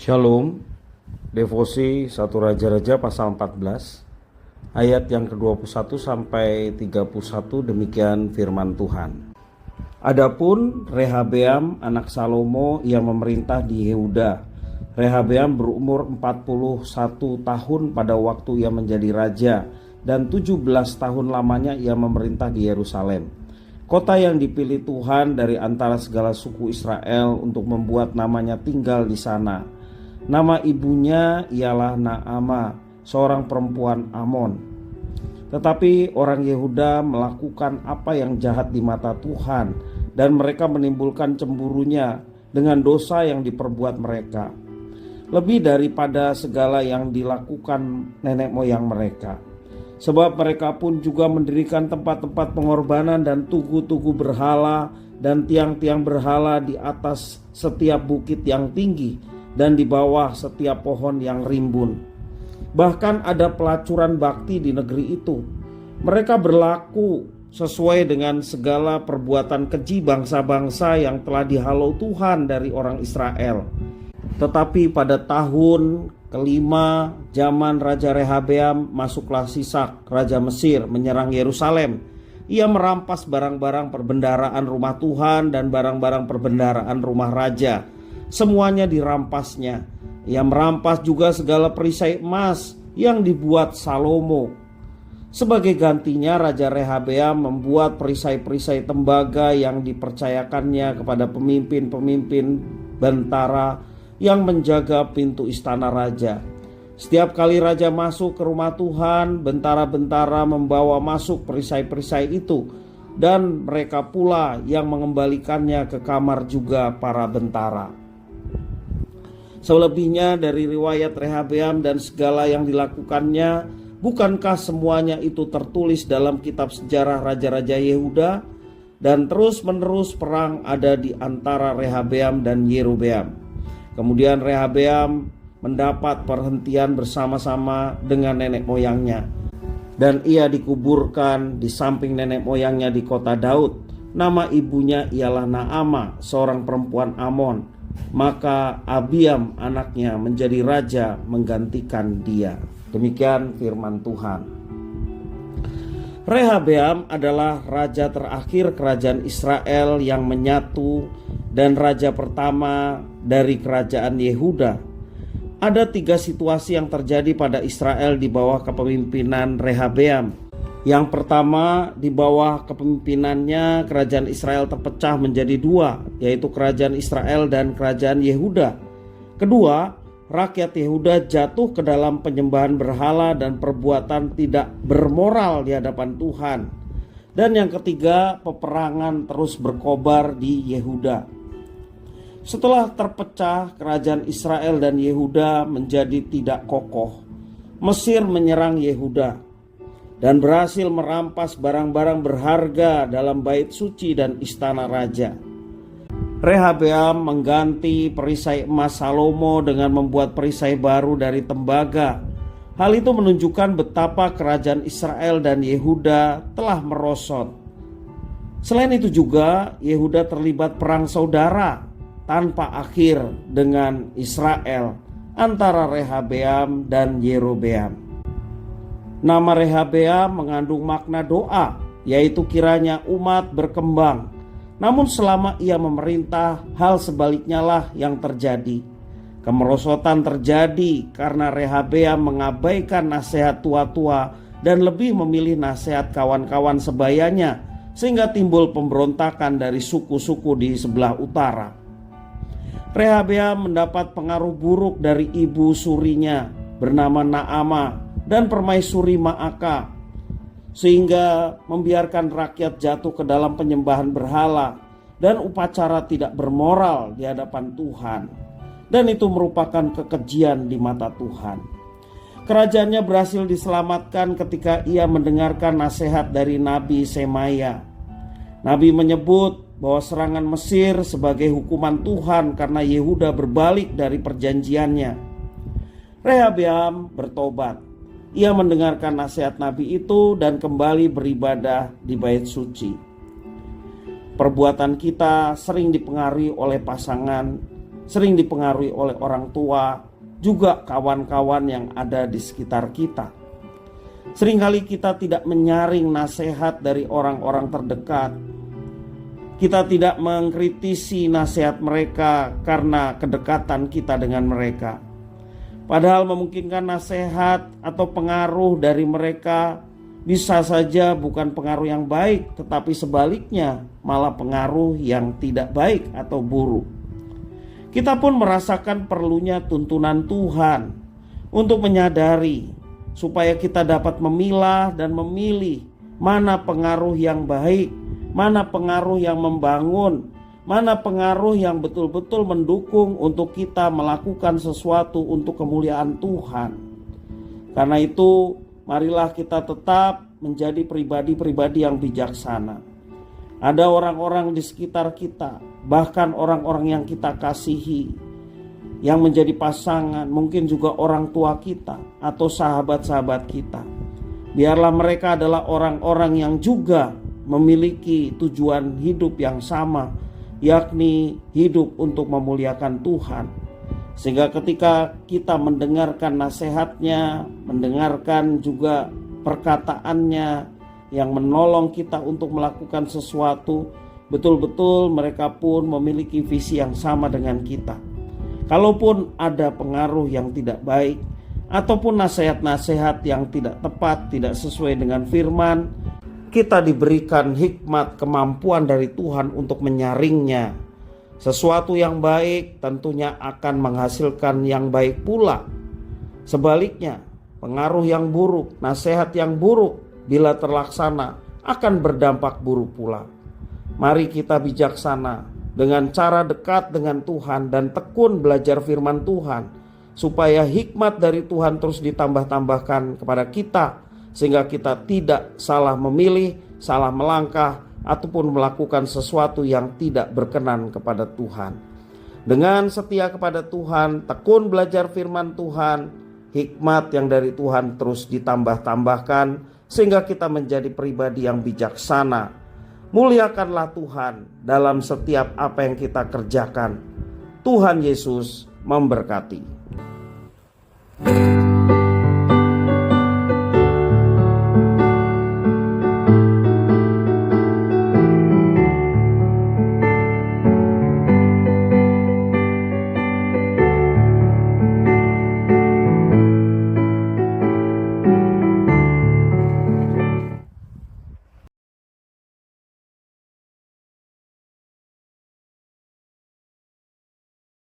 Shalom, Devosi 1 Raja-Raja pasal 14 ayat yang ke-21 sampai 31. Demikian firman Tuhan. Adapun Rehabeam anak Salomo yang memerintah di Yehuda. Rehabeam berumur 41 tahun pada waktu ia menjadi raja, dan 17 tahun lamanya ia memerintah di Yerusalem, kota yang dipilih Tuhan dari antara segala suku Israel untuk membuat namanya tinggal di sana. Nama ibunya ialah Naama, seorang perempuan Amon. Tetapi orang Yehuda melakukan apa yang jahat di mata Tuhan, dan mereka menimbulkan cemburunya dengan dosa yang diperbuat mereka, lebih daripada segala yang dilakukan nenek moyang mereka. Sebab mereka pun juga mendirikan tempat-tempat pengorbanan dan tugu-tugu berhala dan tiang-tiang berhala di atas setiap bukit yang tinggi dan di bawah setiap pohon yang rimbun. Bahkan ada pelacuran bakti di negeri itu. Mereka berlaku sesuai dengan segala perbuatan keji bangsa-bangsa yang telah dihalau Tuhan dari orang Israel. Tetapi pada tahun kelima zaman Raja Rehabeam, masuklah Sisak, Raja Mesir, menyerang Yerusalem. Ia merampas barang-barang perbendaharaan rumah Tuhan dan barang-barang perbendaharaan rumah raja. Semuanya dirampasnya. Ia merampas juga segala perisai emas yang dibuat Salomo. Sebagai gantinya Raja Rehabeam membuat perisai-perisai tembaga yang dipercayakannya kepada pemimpin-pemimpin bentara yang menjaga pintu istana raja. Setiap kali raja masuk ke rumah Tuhan, bentara-bentara membawa masuk perisai-perisai itu, dan mereka pula yang mengembalikannya ke kamar juga para bentara. Selebihnya dari riwayat Rehabeam dan segala yang dilakukannya, bukankah semuanya itu tertulis dalam kitab sejarah raja-raja Yehuda? Dan terus-menerus perang ada di antara Rehabeam dan Yerobeam. Kemudian Rehabeam mendapat perhentian bersama-sama dengan nenek moyangnya, dan ia dikuburkan di samping nenek moyangnya di kota Daud. Nama ibunya ialah Naama, seorang perempuan Amon. Maka Abiam anaknya menjadi raja menggantikan dia. Demikian firman Tuhan. Rehabeam adalah raja terakhir kerajaan Israel yang menyatu dan raja pertama dari kerajaan Yehuda. Ada 3 situasi yang terjadi pada Israel di bawah kepemimpinan Rehabeam. Yang pertama, di bawah kepemimpinannya kerajaan Israel terpecah menjadi 2, yaitu kerajaan Israel dan kerajaan Yehuda. Kedua, rakyat Yehuda jatuh ke dalam penyembahan berhala dan perbuatan tidak bermoral di hadapan Tuhan. Dan yang ketiga, peperangan terus berkobar di Yehuda. Setelah terpecah, kerajaan Israel dan Yehuda menjadi tidak kokoh. Mesir menyerang Yehuda dan berhasil merampas barang-barang berharga dalam bait suci dan istana raja. Rehabeam mengganti perisai emas Salomo dengan membuat perisai baru dari tembaga. Hal itu menunjukkan betapa kerajaan Israel dan Yehuda telah merosot. Selain itu juga Yehuda terlibat perang saudara tanpa akhir dengan Israel antara Rehabeam dan Yerobeam. Nama Rehabeam mengandung makna doa, yaitu kiranya umat berkembang. Namun selama ia memerintah, hal sebaliknya lah yang terjadi. Kemerosotan terjadi karena Rehabeam mengabaikan nasihat tua-tua dan lebih memilih nasihat kawan-kawan sebayanya, sehingga timbul pemberontakan dari suku-suku di sebelah utara. Rehabeam mendapat pengaruh buruk dari ibu surinya bernama Naama dan permaisuri Maaka, sehingga membiarkan rakyat jatuh ke dalam penyembahan berhala dan upacara tidak bermoral di hadapan Tuhan. Dan itu merupakan kekejian di mata Tuhan. Kerajaannya berhasil diselamatkan ketika ia mendengarkan nasihat dari Nabi Semaya. Nabi menyebut bahwa serangan Mesir sebagai hukuman Tuhan karena Yehuda berbalik dari perjanjiannya. Rehabeam bertobat. Ia mendengarkan nasihat Nabi itu dan kembali beribadah di bait suci. Perbuatan kita sering dipengaruhi oleh pasangan sering dipengaruhi oleh orang tua, juga kawan-kawan yang ada di sekitar kita. Seringkali kita tidak menyaring nasihat dari orang-orang terdekat. Kita tidak mengkritisi nasihat mereka karena kedekatan kita dengan mereka. Padahal memungkinkan nasihat atau pengaruh dari mereka bisa saja bukan pengaruh yang baik, tetapi sebaliknya malah pengaruh yang tidak baik atau buruk. Kita pun merasakan perlunya tuntunan Tuhan untuk menyadari supaya kita dapat memilah dan memilih mana pengaruh yang baik, mana pengaruh yang membangun, mana pengaruh yang betul-betul mendukung untuk kita melakukan sesuatu untuk kemuliaan Tuhan. Karena itu, marilah kita tetap menjadi pribadi-pribadi yang bijaksana. Ada orang-orang di sekitar kita, bahkan orang-orang yang kita kasihi, yang menjadi pasangan, mungkin juga orang tua kita atau sahabat-sahabat kita. Biarlah mereka adalah orang-orang yang juga memiliki tujuan hidup yang sama, yakni hidup untuk memuliakan Tuhan. Sehingga ketika kita mendengarkan nasihatnya, mendengarkan juga perkataannya yang menolong kita untuk melakukan sesuatu, betul-betul mereka pun memiliki visi yang sama dengan kita. Kalaupun ada pengaruh yang tidak baik ataupun nasihat-nasihat yang tidak tepat, tidak sesuai dengan firman, kita diberikan hikmat, kemampuan dari Tuhan untuk menyaringnya. Sesuatu yang baik tentunya akan menghasilkan yang baik pula. Sebaliknya, pengaruh yang buruk, nasihat yang buruk bila terlaksana akan berdampak buruk pula. Mari kita bijaksana dengan cara dekat dengan Tuhan dan tekun belajar firman Tuhan, supaya hikmat dari Tuhan terus ditambah-tambahkan kepada kita, sehingga kita tidak salah memilih, salah melangkah, ataupun melakukan sesuatu yang tidak berkenan kepada Tuhan. Dengan setia kepada Tuhan, tekun belajar firman Tuhan, hikmat yang dari Tuhan terus ditambah-tambahkan, sehingga kita menjadi pribadi yang bijaksana. Muliakanlah Tuhan dalam setiap apa yang kita kerjakan. Tuhan Yesus memberkati.